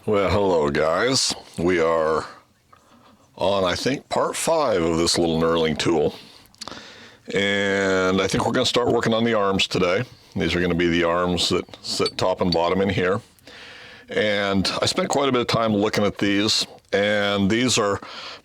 Well, hello guys. We are on, I think, part 5 of this little knurling tool. And I think we're going to start working on the arms today. These are going to be the arms that sit top and bottom in here. And I spent quite a bit of time looking at these, and these are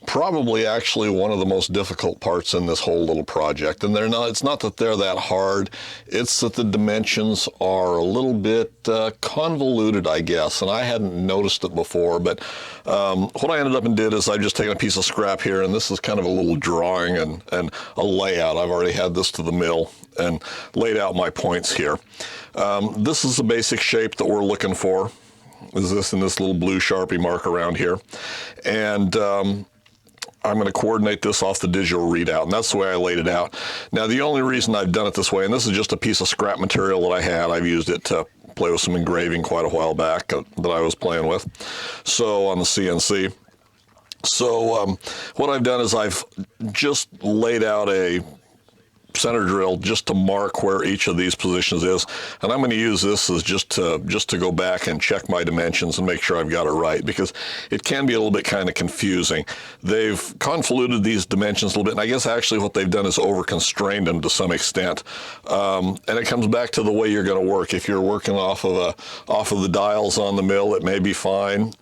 probably actually one of the most difficult parts in this whole little project. And it's not that they're that hard, it's that the dimensions are a little bit convoluted, I guess, and I hadn't noticed it before. But what I ended up and did is I've just taken a piece of scrap here, and this is kind of a little drawing and a layout. I've already had this to the mill and laid out my points here. This is the basic shape that we're looking for. Is this in this little blue Sharpie mark around here. And I'm going to coordinate this off the digital readout, and that's the way I laid it out. Now, the only reason I've done it this way, and this is just a piece of scrap material that I had. I've used it to play with some engraving quite a while back that I was playing with, so on the CNC. So what I've done is I've just laid out a center drill just to mark where each of these positions is, and I'm going to use this as just to go back and check my dimensions and make sure I've got it right, because it can be a little bit kind of confusing. They've convoluted these dimensions a little bit, and I guess actually what they've done is over-constrained them to some extent. And it comes back to the way you're going to work. If you're working off of the dials on the mill, it may be fine.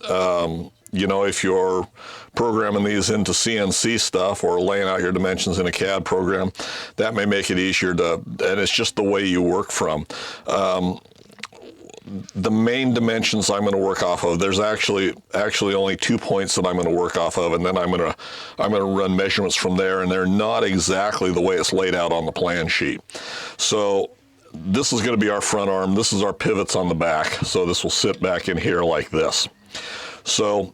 You know, if you're programming these into CNC stuff or laying out your dimensions in a CAD program, that may make it easier and it's just the way you work from. The main dimensions I'm going to work off of, there's actually only 2 points that I'm going to work off of, and then I'm going to run measurements from there, and they're not exactly the way it's laid out on the plan sheet. So this is going to be our front arm. This is our pivots on the back. So this will sit back in here like this. So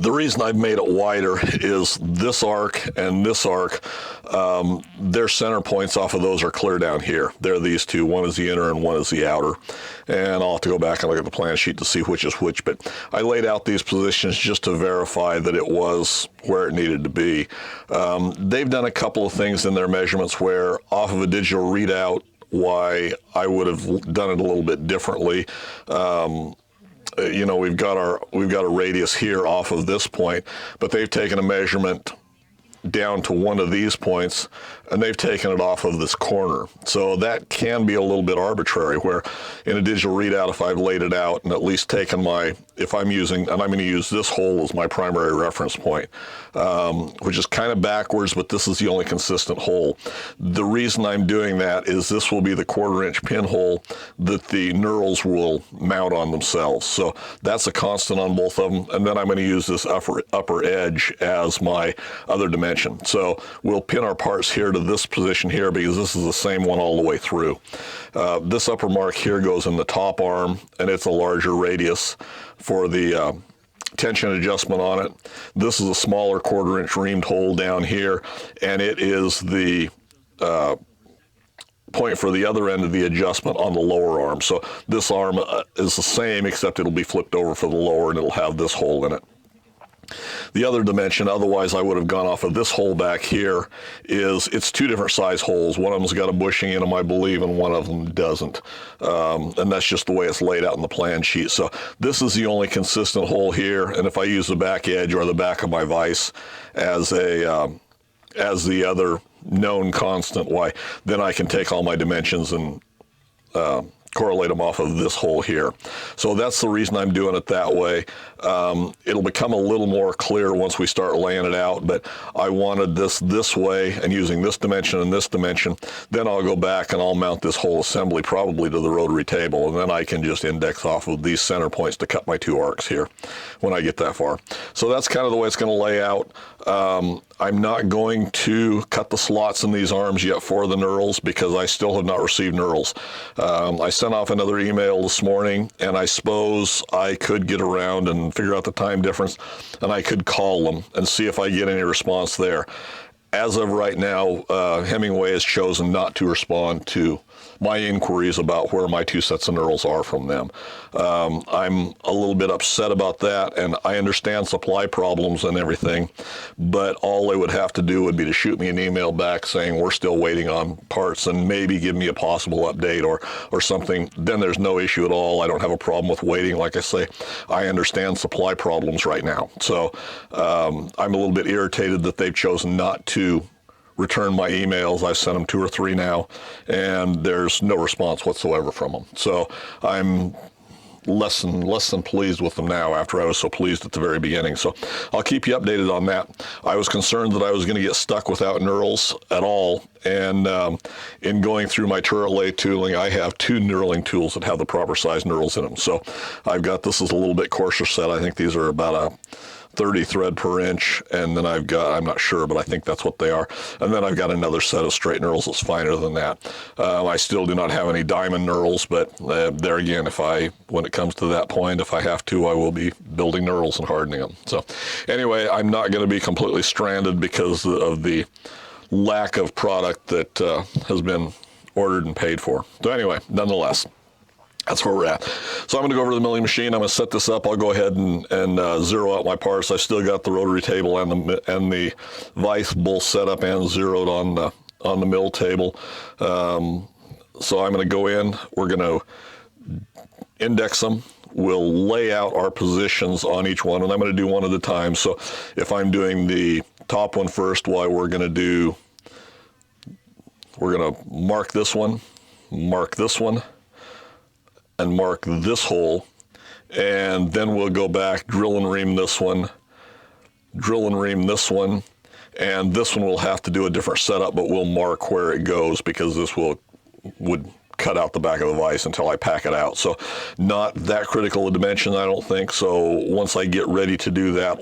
the reason I've made it wider is this arc and this arc, their center points off of those are clear down here. They're these two. One is the inner and one is the outer. And I'll have to go back and look at the plan sheet to see which is which. But I laid out these positions just to verify that it was where it needed to be. They've done a couple of things in their measurements where off of a digital readout, why I would have done it a little bit differently. You know, we've got a radius here off of this point, but they've taken a measurement down to one of these points, and they've taken it off of this corner. So that can be a little bit arbitrary, where in a digital readout, if I've laid it out and at least taken if I'm using, and I'm going to use this hole as my primary reference point, which is kind of backwards, but this is the only consistent hole. The reason I'm doing that is this will be the 1/4 inch pinhole that the knurls will mount on themselves. So that's a constant on both of them. And then I'm going to use this upper edge as my other dimension. So we'll pin our parts here to this position here, because this is the same one all the way through. This upper mark here goes in the top arm, and it's a larger radius for the tension adjustment on it. This is a smaller 1/4 inch reamed hole down here, and it is the point for the other end of the adjustment on the lower arm. So this arm is the same, except it'll be flipped over for the lower, and it'll have this hole in it. The other dimension, otherwise I would have gone off of this hole back here, it's 2 different size holes. One of them's got a bushing in them, I believe, and one of them doesn't. And that's just the way it's laid out in the plan sheet. So this is the only consistent hole here, and if I use the back edge or the back of my vise as the other known constant, why, then I can take all my dimensions and correlate them off of this hole here. So that's the reason I'm doing it that way. It'll become a little more clear once we start laying it out, but I wanted this way and using this dimension and this dimension. Then I'll go back and I'll mount this whole assembly probably to the rotary table, and then I can just index off of these center points to cut my 2 arcs here when I get that far. So that's kind of the way it's going to lay out. I'm not going to cut the slots in these arms yet for the knurls, because I still have not received knurls. I sent off another email this morning, and I suppose I could get around and figure out the time difference, and I could call them and see if I get any response there. as of right now, Hemingway has chosen not to respond to my inquiries about where my 2 sets of knurls are from them. I'm a little bit upset about that, and I understand supply problems and everything, but all they would have to do would be to shoot me an email back saying we're still waiting on parts and maybe give me a possible update or something. Then there's no issue at all. I don't have a problem with waiting. Like I say, I understand supply problems right now. So I'm a little bit irritated that they've chosen not to return my emails. I've sent them 2 or 3 now, and there's no response whatsoever from them. So I'm less than pleased with them now after I was so pleased at the very beginning. So I'll keep you updated on that. I was concerned that I was going to get stuck without knurls at all, and in going through my turret lay tooling, I have 2 knurling tools that have the proper size knurls in them. So I've got, this is a little bit coarser set. I think these are about a 30 thread per inch, and then I've got, I'm not sure, but I think that's what they are. And then I've got another set of straight knurls that's finer than that. I still do not have any diamond knurls, but there again, when it comes to that point, if I have to, I will be building knurls and hardening them. So anyway, I'm not going to be completely stranded because of the lack of product that has been ordered and paid for. So anyway, nonetheless, that's where we're at. So I'm going to go over to the milling machine. I'm going to set this up. I'll go ahead and zero out my parts. I still got the rotary table and the vise both set up and zeroed on the mill table. So I'm going to go in. We're going to index them. We'll lay out our positions on each one, and I'm going to do one at a time. So if I'm doing the top one first, we're going to mark this one, and mark this hole, and then we'll go back, drill and ream this one, and this one will have to do a different setup, but we'll mark where it goes because this would cut out the back of the vise until I pack it out. So not that critical a dimension, I don't think. So once I get ready to do that,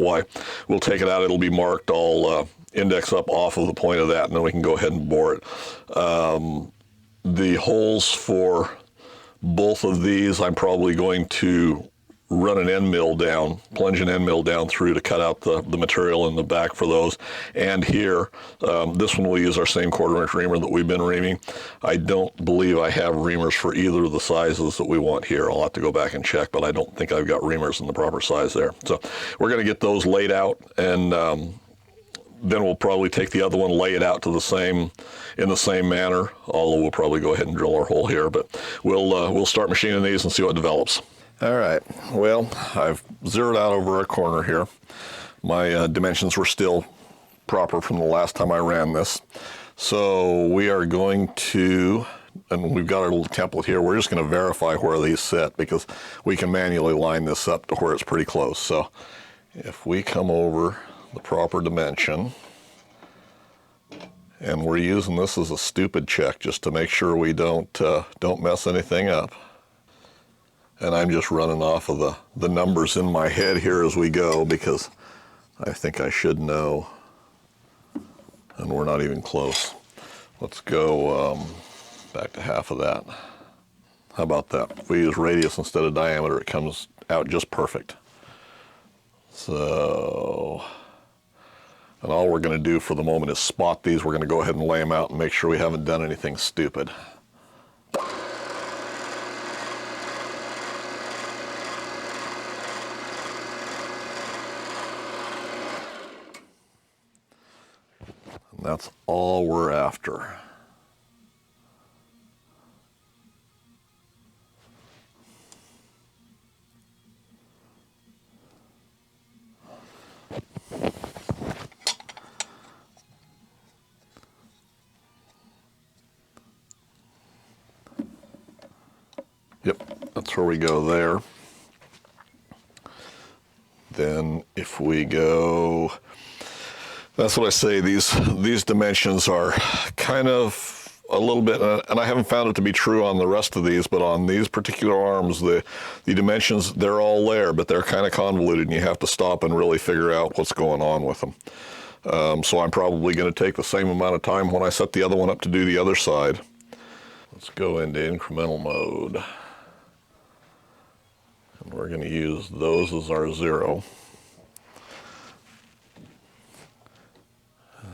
we'll take it out, it'll be marked, I'll index up off of the point of that, and then we can go ahead and bore it. The holes for both of these, I'm probably going to run an end mill down, plunge an end mill down through to cut out the material in the back for those. And here, this one will use our same 1/4 inch reamer that we've been reaming. I don't believe I have reamers for either of the sizes that we want here. I'll have to go back and check, but I don't think I've got reamers in the proper size there. So we're going to get those laid out, and then we'll probably take the other one, lay it out to in the same manner, although we'll probably go ahead and drill our hole here, but we'll start machining these and see what develops. All right, well, I've zeroed out over a corner here. My dimensions were still proper from the last time I ran this. So we are going to, and we've got our little template here, we're just going to verify where these sit because we can manually line this up to where it's pretty close. So if we come over the proper dimension, and we're using this as a stupid check just to make sure we don't mess anything up. And I'm just running off of the numbers in my head here as we go because I think I should know, and we're not even close. Let's go back to half of that. How about that? If we use radius instead of diameter, it comes out just perfect. So, and all we're going to do for the moment is spot these. We're going to go ahead and lay them out and make sure we haven't done anything stupid. And that's all we're after. Yep, that's where we go there. Then if we go, that's what I say, these dimensions are kind of a little bit, and I haven't found it to be true on the rest of these, but on these particular arms, the dimensions, they're all there, but they're kind of convoluted, and you have to stop and really figure out what's going on with them. So I'm probably going to take the same amount of time when I set the other one up to do the other side. Let's go into incremental mode. And we're going to use those as our 0.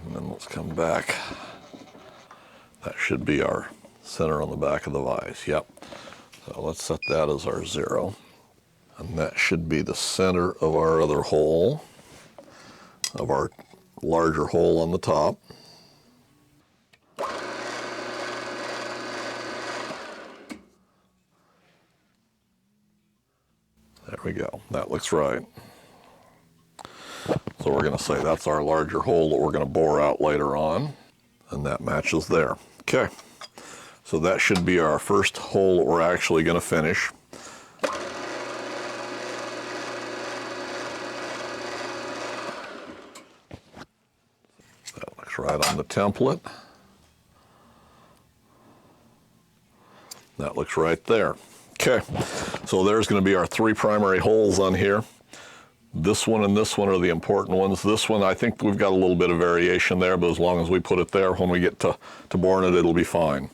And then let's let's come back. That should be our center on the back of the vise. Yep. So let's set that as our 0. And that should be the center of our other hole, of our larger hole on the top. There we go. That looks right. So we're going to say that's our larger hole that we're going to bore out later on, and that matches there. Okay. So that should be our first hole that we're actually going to finish. That looks right on the template. That looks right there. Okay, so there's going to be our 3 primary holes on here. This one and this one are the important ones. This one, I think we've got a little bit of variation there, but as long as we put it there, when we get to boring it, it'll be fine.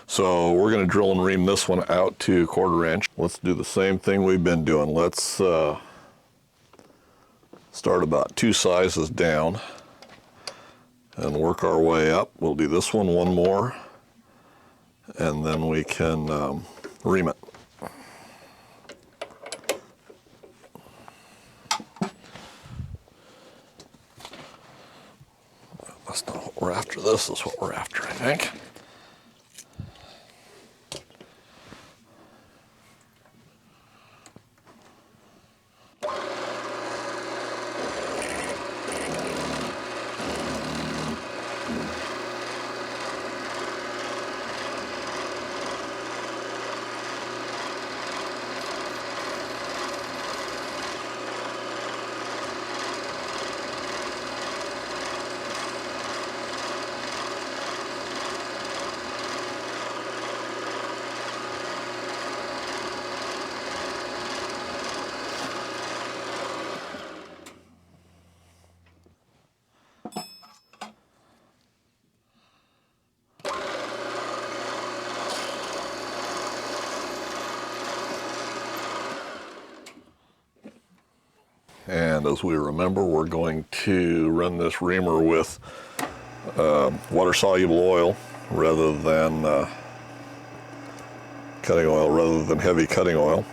So we're going to drill and ream this one out to 1/4 inch. Let's do the same thing we've been doing. Let's start about 2 sizes down and work our way up. We'll do this one more, and then we can ream it. That's not what we're after. This is what we're after, I think. And as we remember, we're going to run this reamer with water-soluble oil rather than cutting oil, rather than heavy cutting oil,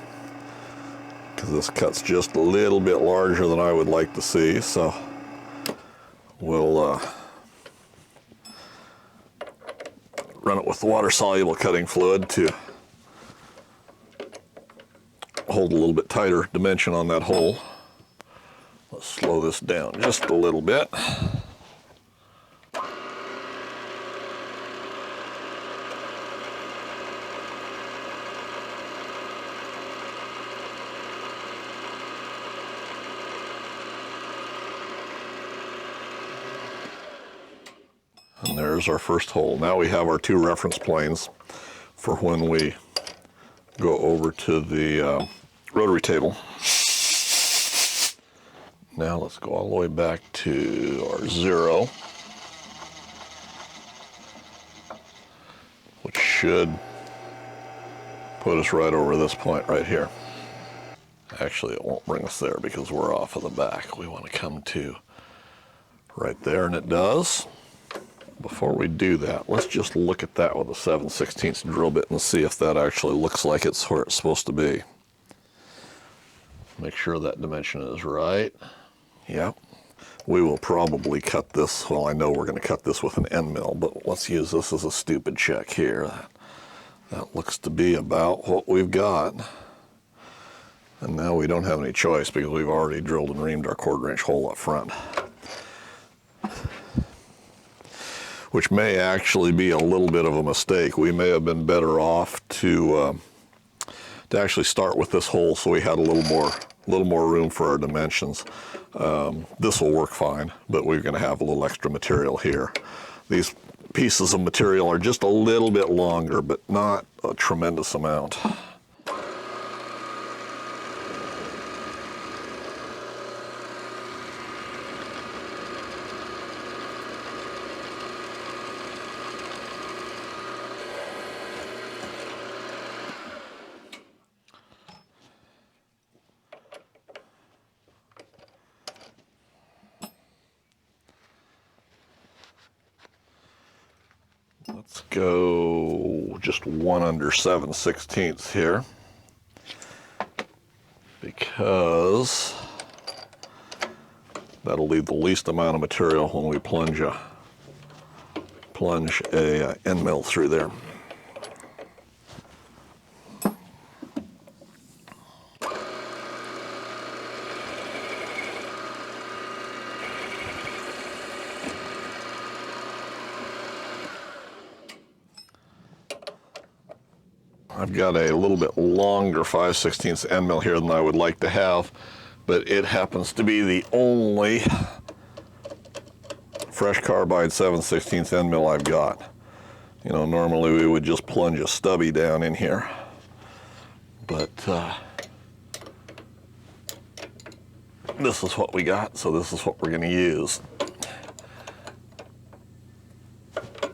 because this cut's just a little bit larger than I would like to see. So we'll run it with the water-soluble cutting fluid to hold a little bit tighter dimension on that hole. Let's slow this down just a little bit. And there's our first hole. Now we have our 2 reference planes for when we go over to the rotary table. Now let's go all the way back to our 0, which should put us right over this point right here. Actually, it won't bring us there because we're off of the back. We want to come to right there, and it does. Before we do that, let's just look at that with a 7/16 drill bit and see if that actually looks like it's where it's supposed to be. Make sure that dimension is right. Yep. We will probably cut this, well, I know we're going to cut this with an end mill, but let's use this as a stupid check here. That looks to be about what we've got. And now we don't have any choice because we've already drilled and reamed our 1/4 inch hole up front, which may actually be a little bit of a mistake. We may have been better off to actually start with this hole so we had a little more room for our dimensions. This will work fine, but we're going to have a little extra material here. These pieces of material are just a little bit longer, but not a tremendous amount. Let's go just 1 under 7/16 here, because that'll leave the least amount of material when we plunge a end mill through there. I've got a little bit longer 5/16 end mill here than I would like to have, but it happens to be the only fresh carbide 7/16 end mill I've got. You know, normally we would just plunge a stubby down in here, but this is what we got, so this is what we're going to use.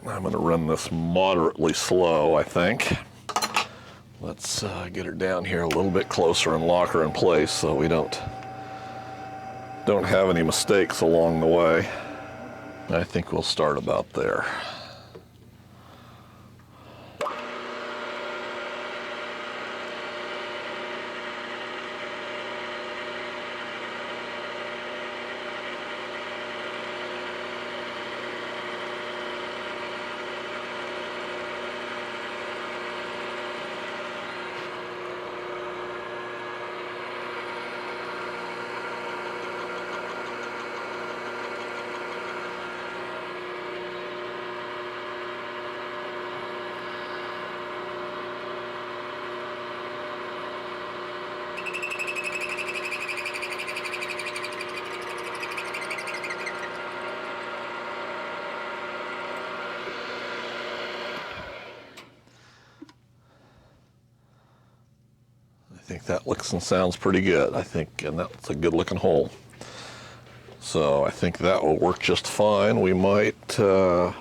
I'm going to run this moderately slow, I think. Let's get her down here a little bit closer and lock her in place so we don't have any mistakes along the way. I think we'll start about there. I think that looks and sounds pretty good. I think, and that's a good looking hole. So I think that will work just fine. We might, while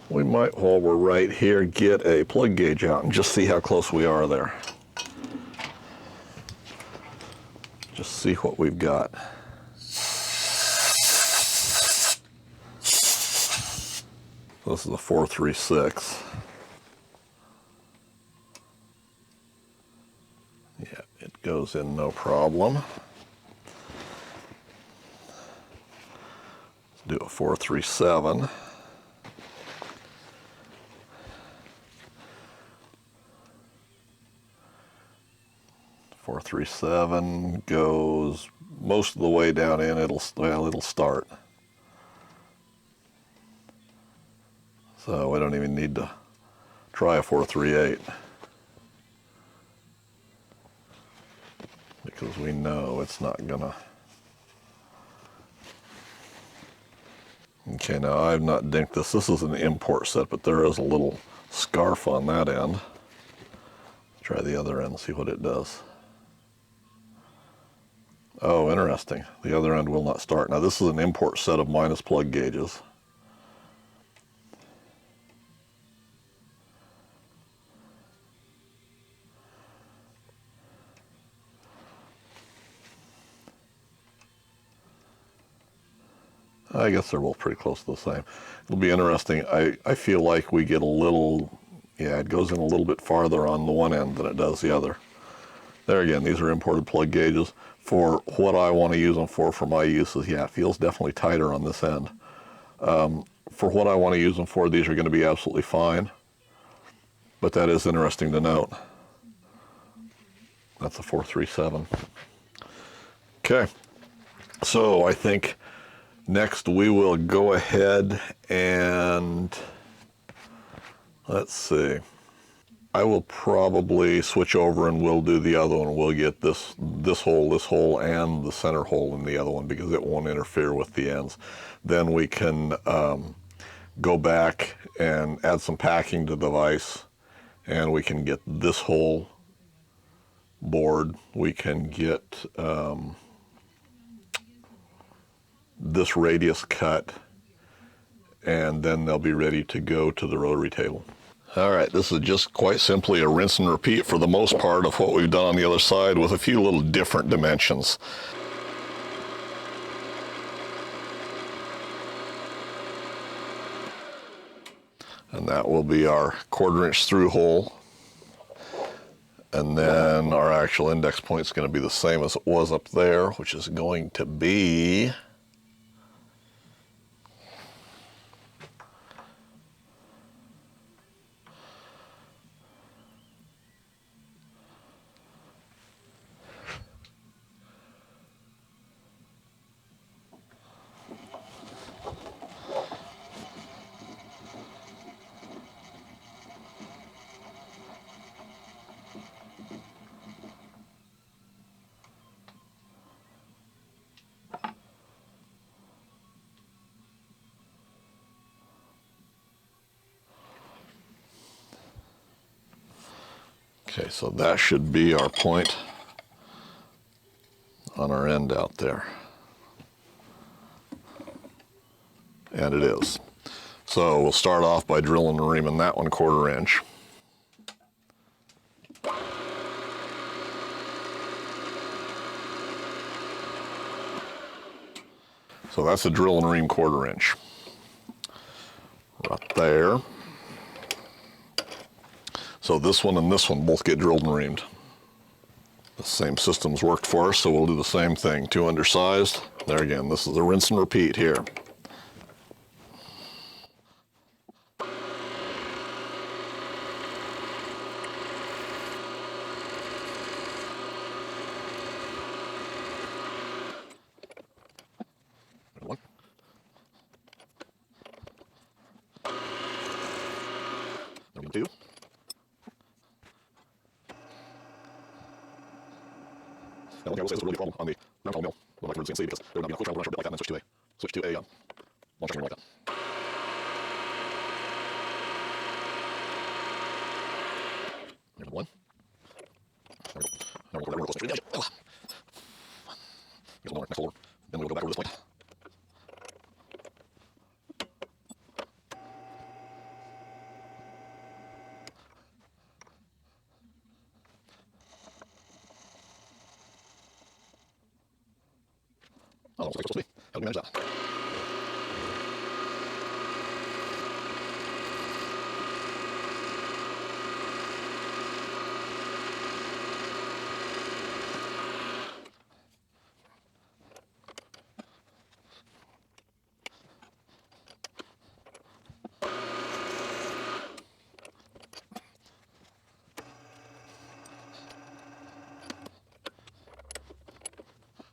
we're right here, get a plug gauge out and just see how close we are there. Just see what we've got. This is a 436. Yeah, it goes in no problem. Let's do a 437. .437 goes most of the way down in. It'll start. So we don't even need to try a 438. Because we know it's not gonna. Okay, now I've not dinked this. This is an import set, but there is a little scarf on that end. Try the other end and see what it does. Oh, interesting. The other end will not start. Now this is an import set of minus plug gauges. I guess they're both pretty close to the same. It'll be interesting. I feel like we get a little, yeah, it goes in a little bit farther on the one end than it does the other. There again, these are imported plug gauges. For what I want to use them for my uses, yeah, it feels definitely tighter on this end. For what I want to use them for, these are going to be absolutely fine. But that is interesting to note. That's a 437. Okay, so I think next we will go ahead and, let's see, I will probably switch over and we'll do the other one. We'll get this hole, and the center hole in the other one because it won't interfere with the ends. Then we can go back and add some packing to the vise, and we can get this hole bored. We can get this radius cut, and then they'll be ready to go to the rotary table. All right, this is just quite simply a rinse and repeat for the most part of what we've done on the other side with a few little different dimensions. And that will be our 1/4 inch through hole. And then our actual index point is going to be the same as it was up there, which is going to be okay, so that should be our point on our end out there. And it is. So we'll start off by drilling and reaming that one 1/4 inch. So that's a drill and ream 1/4 inch. Right there. So this one and this one both get drilled and reamed. The same system's worked for us, so we'll do the same thing. 2 undersized. There again, this is a rinse and repeat here. One. Number 2. Now, one thing I will say, this is a really problem on the round mill. We'll like to run the CNC because there would not be enough quick travel to run a bit like that and then switch to a launch string like that. There's one. There we go. Now we'll go closer to the edge. Here's one more, next over. Then we'll go back over this point. Oh, looks like it's supposed to be. How do we manage that?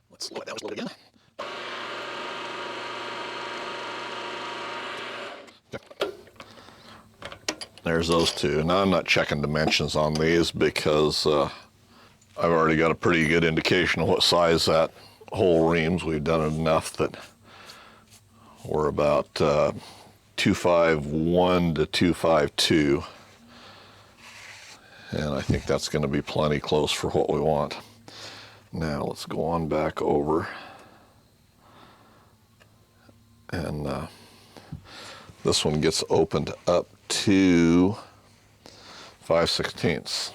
Let's slow it down just a little bit again. There's those two. Now I'm not checking dimensions on these because I've already got a pretty good indication of what size that hole reams. We've done it enough that we're about 251 to 252. And I think that's going to be plenty close for what we want. Now let's go on back over. And this one gets opened up to 5/16.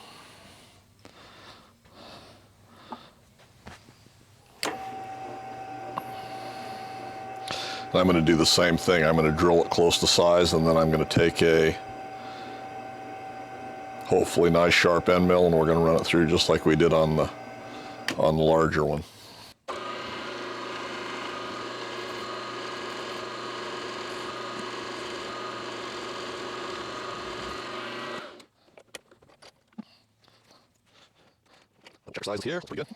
I'm going to do the same thing. I'm going to drill it close to size, and then I'm going to take a hopefully nice sharp end mill, and we're going to run it through just like we did on the larger one. Check size here, pretty good.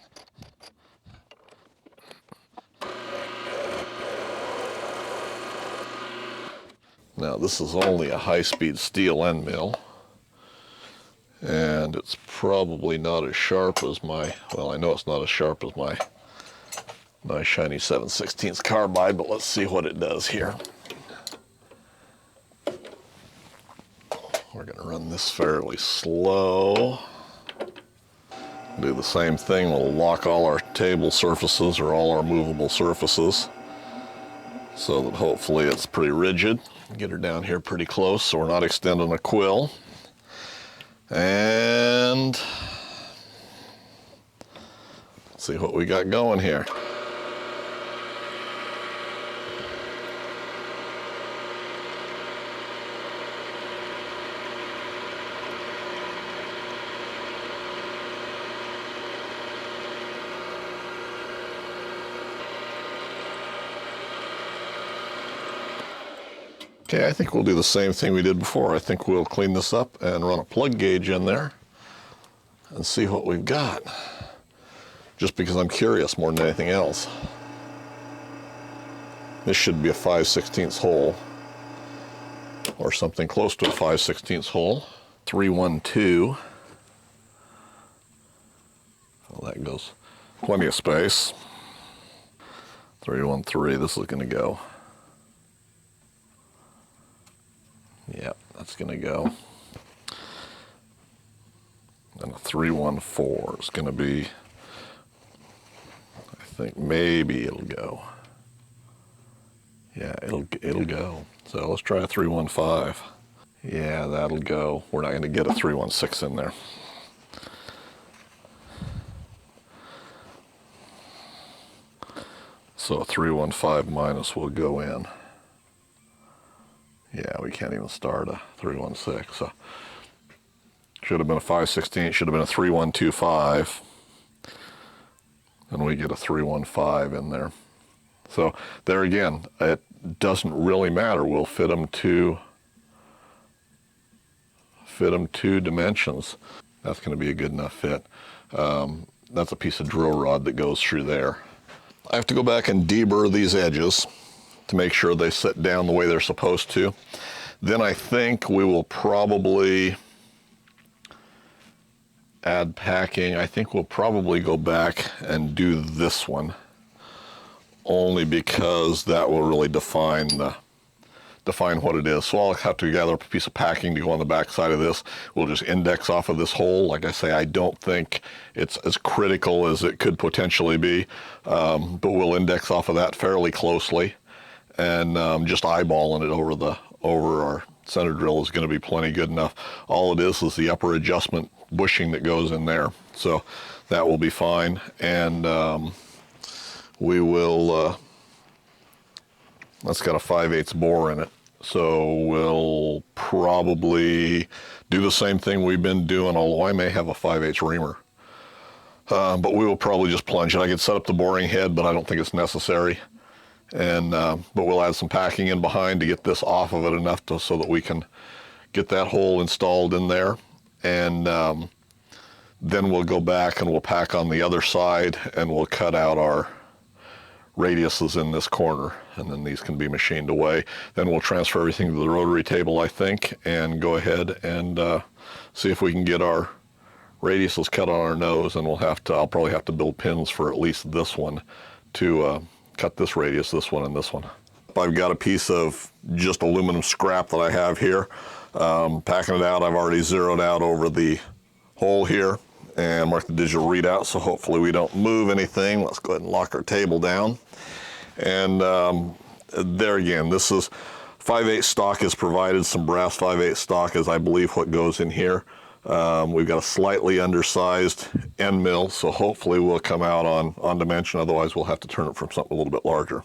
Now this is only a high-speed steel end mill, and it's probably not as sharp as my, well, I know it's not as sharp as my nice shiny 7/16 carbide, but let's see what it does here. We're going to run this fairly slow. Do the same thing. We'll lock all our table surfaces or all our movable surfaces so that hopefully it's pretty rigid. Get her down here pretty close so we're not extending a quill. And let's see what we got going here. Okay, I think we'll do the same thing we did before. I think we'll clean this up and run a plug gauge in there and see what we've got. Just because I'm curious more than anything else. This should be a 5/16 hole, or something close to a 5/16 hole. 312. Well, that goes plenty of space. 313, this is going to go. Yep, that's going to go. And a 314 is going to be, I think maybe it'll go. Yeah, it'll go. So let's try a 315. Yeah, that'll go. We're not going to get a 316 in there. So a 315 minus will go in. Yeah, we can't even start a 316. So should have been a 5/16, should have been a 3125. And we get a 315 in there. So there again, it doesn't really matter. We'll fit them two dimensions. That's going to be a good enough fit. That's a piece of drill rod that goes through there. I have to go back and deburr these edges to make sure they sit down the way they're supposed to. Then I think we will probably add packing. I think we'll probably go back and do this one, only because that will really define what it is. So I'll have to gather up a piece of packing to go on the back side of this. We'll just index off of this hole. Like I say, I don't think it's as critical as it could potentially be, but we'll index off of that fairly closely, and just eyeballing it over our center drill is going to be plenty good enough. All it is the upper adjustment bushing that goes in there. So that will be fine, and we will, that's got a 5/8 bore in it. So we'll probably do the same thing we've been doing, although I may have a 5/8 reamer. But we will probably just plunge it. I could set up the boring head, but I don't think it's necessary. And but we'll add some packing in behind to get this off of it enough so that we can get that hole installed in there. And then we'll go back and we'll pack on the other side, and we'll cut out our radiuses in this corner, and then these can be machined away. Then we'll transfer everything to the rotary table, I think, and go ahead and see if we can get our radiuses cut on our nose. And I'll probably have to build pins for at least this one to cut this radius, this one, and this one. I've got a piece of just aluminum scrap that I have here. Packing it out, I've already zeroed out over the hole here and marked the digital readout, so hopefully we don't move anything. Let's go ahead and lock our table down. And there again, this is 5/8 stock is provided. Some brass 5/8 stock is, I believe, what goes in here. We've got a slightly undersized end mill, so hopefully we'll come out on dimension. Otherwise, we'll have to turn it from something a little bit larger.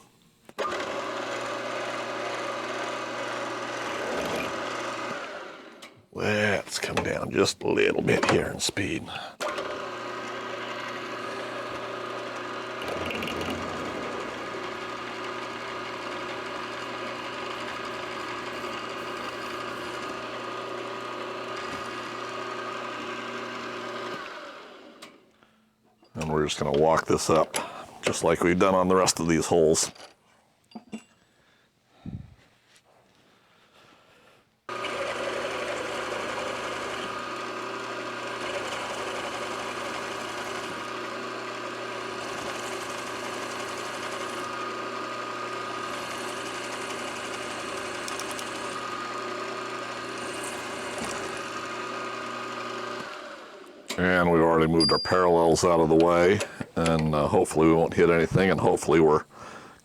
Let's come down just a little bit here in speed. And we're just going to walk this up just like we've done on the rest of these holes. And we've already moved our parallels out of the way, and hopefully we won't hit anything, and hopefully we're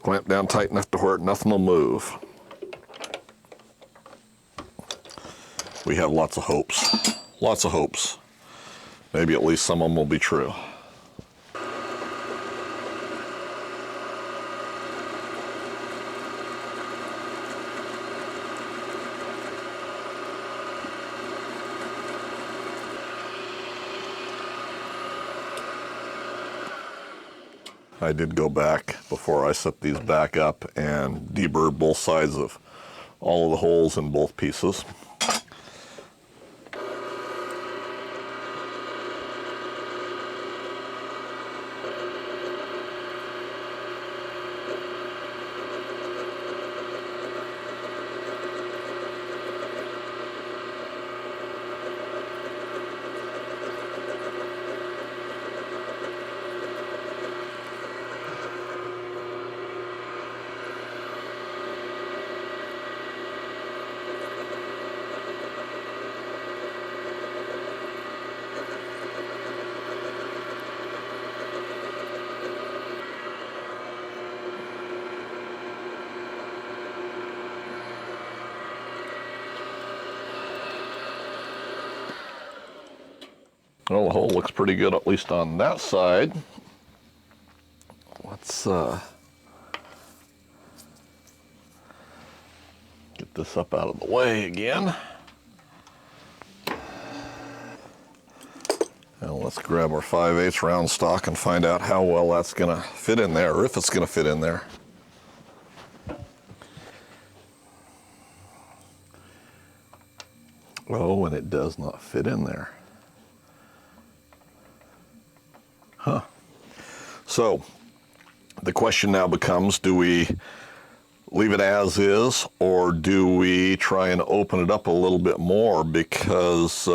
clamped down tight enough to where nothing will move. We have lots of hopes. Lots of hopes. Maybe at least some of them will be true. I did go back before I set these back up and deburr both sides of all of the holes in both pieces. Well, the hole looks pretty good, at least on that side. Let's get this up out of the way again. And let's grab our 5/8 round stock and find out how well that's going to fit in there, or if it's going to fit in there. Oh, and it does not fit in there. Huh. So the question now becomes, do we leave it as is, or do we try and open it up a little bit more? Because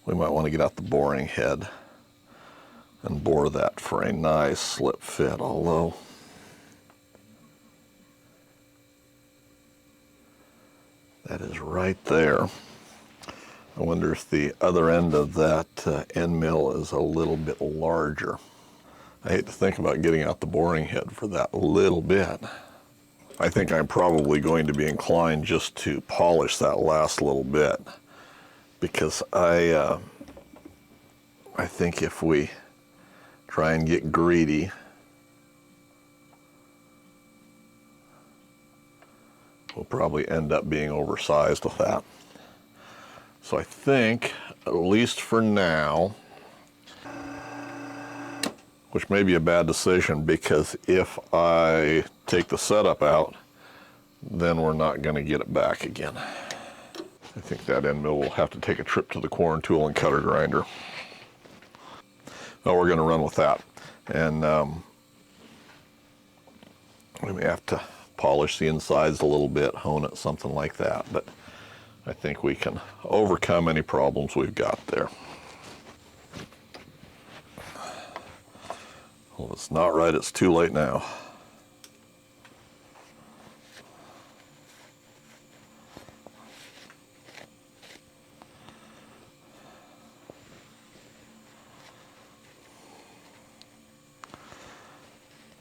we might want to get out the boring head and bore that for a nice slip fit, although that is right there. I wonder if the other end of that end mill is a little bit larger. I hate to think about getting out the boring head for that little bit. I think I'm probably going to be inclined just to polish that last little bit, because I think if we try and get greedy, we'll probably end up being oversized with that. So I think, at least for now, which may be a bad decision, because if I take the setup out, then we're not going to get it back again. I think that end mill will have to take a trip to the quarren tool and cutter grinder. Oh, we're going to run with that. And we may have to polish the insides a little bit, hone it, something like that. But I think we can overcome any problems we've got there. Well, if it's not right, it's too late now.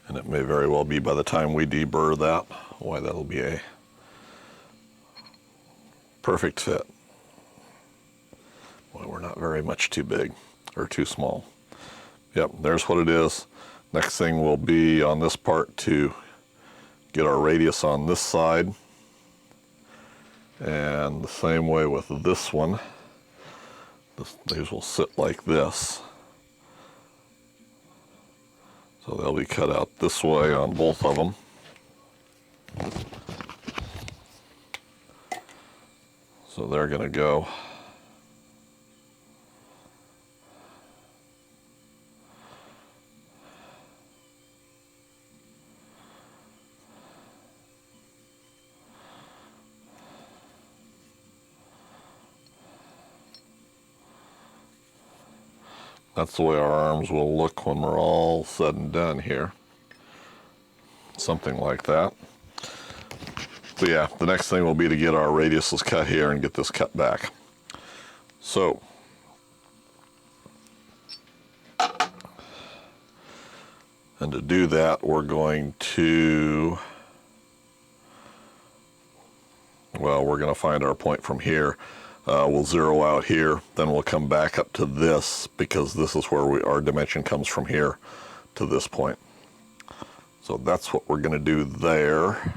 And it may very well be by the time we deburr that, why, that'll be a perfect fit. Boy, we're not very much too big or too small. Yep, there's what it is. Next thing will be on this part to get our radius on this side. And the same way with this one. These will sit like this. So they'll be cut out this way on both of them. So they're going to go that's the way our arms will look when we're all said and done here. Something like that. So yeah, the next thing will be to get our radiuses cut here and get this cut back. So, and to do that, we're going to, well, we're going to find our point from here. We'll zero out here, then we'll come back up to this, because this is where our dimension comes from here to this point. So that's what we're going to do there.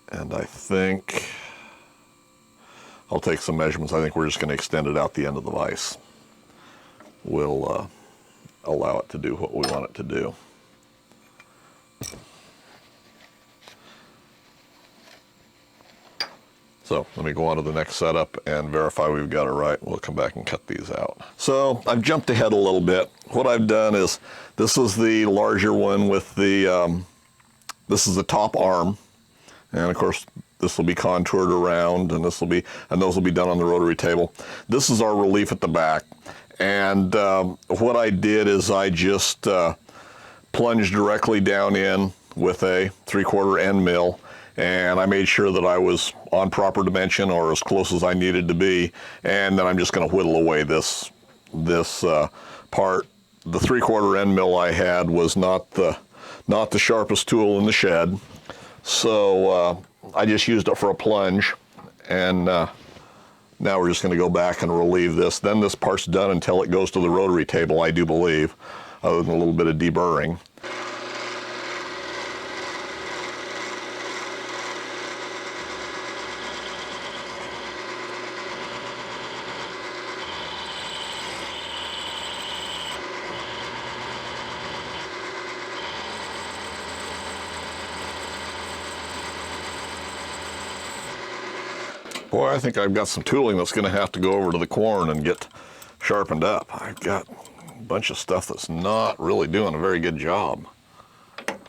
And I think I'll take some measurements. I think we're just going to extend it out the end of the vise. We'll allow it to do what we want it to do. So let me go on to the next setup and verify we've got it right. We'll come back and cut these out. So I've jumped ahead a little bit. What I've done is, this is the larger one with the, this is the top arm. And of course, this will be contoured around, and those will be done on the rotary table. This is our relief at the back. And what I did is I just plunged directly down in with a 3/4 end mill, and I made sure that I was on proper dimension or as close as I needed to be. And then I'm just going to whittle away this part. The 3/4 end mill I had was not the sharpest tool in the shed, so I just used it for a plunge. And now we're just going to go back and relieve this. Then this part's done until it goes to the rotary table, I do believe, other than a little bit of deburring. Boy, I think I've got some tooling that's going to have to go over to the corn and get sharpened up. I've got a bunch of stuff that's not really doing a very good job.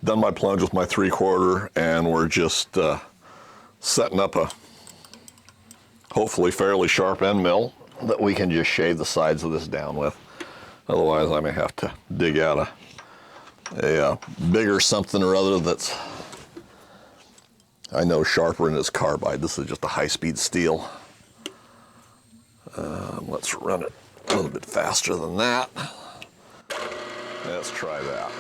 Done my plunge with my 3/4, and we're just setting up a hopefully fairly sharp end mill that we can just shave the sides of this down with. Otherwise, I may have to dig out a bigger something or other that's, I know, sharper than its carbide. This is just a high-speed steel. Let's run it a little bit faster than that. Let's try that.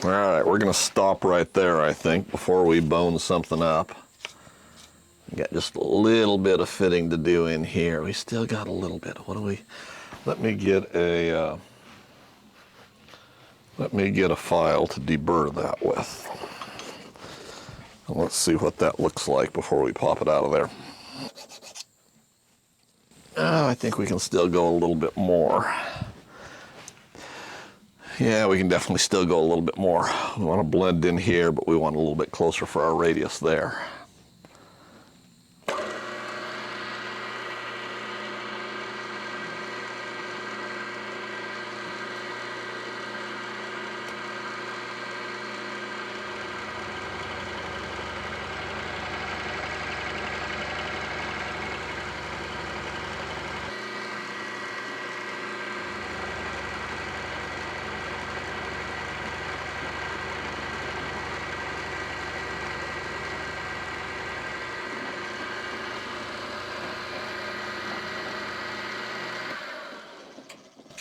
All right, we're gonna stop right there, I think, before we bone something up. We got just a little bit of fitting to do in here. We still got a little bit. Let me get a file to deburr that with. And let's see what that looks like before we pop it out of there. I think we can still go a little bit more. Yeah, we can definitely still go a little bit more. We want to blend in here, but we want a little bit closer for our radius there.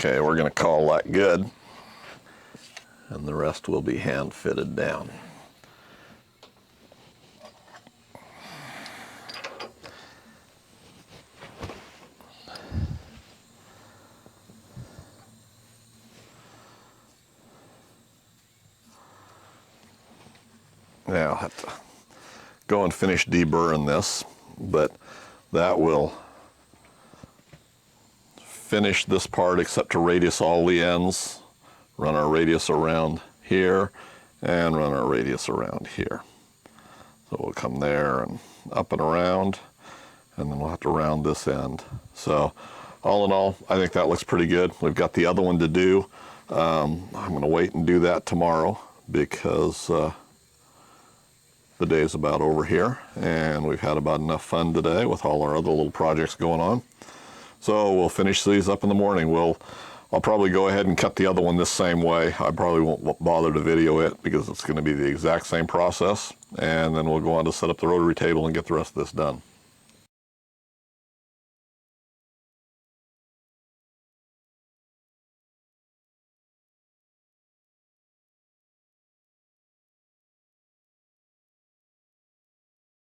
Okay, we're going to call that good, and the rest will be hand fitted down. Now I'll have to go and finish deburring this, but that will finish this part except to radius all the ends, run our radius around here, and run our radius around here. So we'll come there and up and around, and then we'll have to round this end. So all in all, I think that looks pretty good. We've got the other one to do. I'm going to wait and do that tomorrow because the day's about over here, and we've had about enough fun today with all our other little projects going on. So we'll finish these up in the morning. We'll I'll probably go ahead and cut the other one this same way. I probably won't bother to video it because it's going to be the exact same process. And then we'll go on to set up the rotary table and get the rest of this done.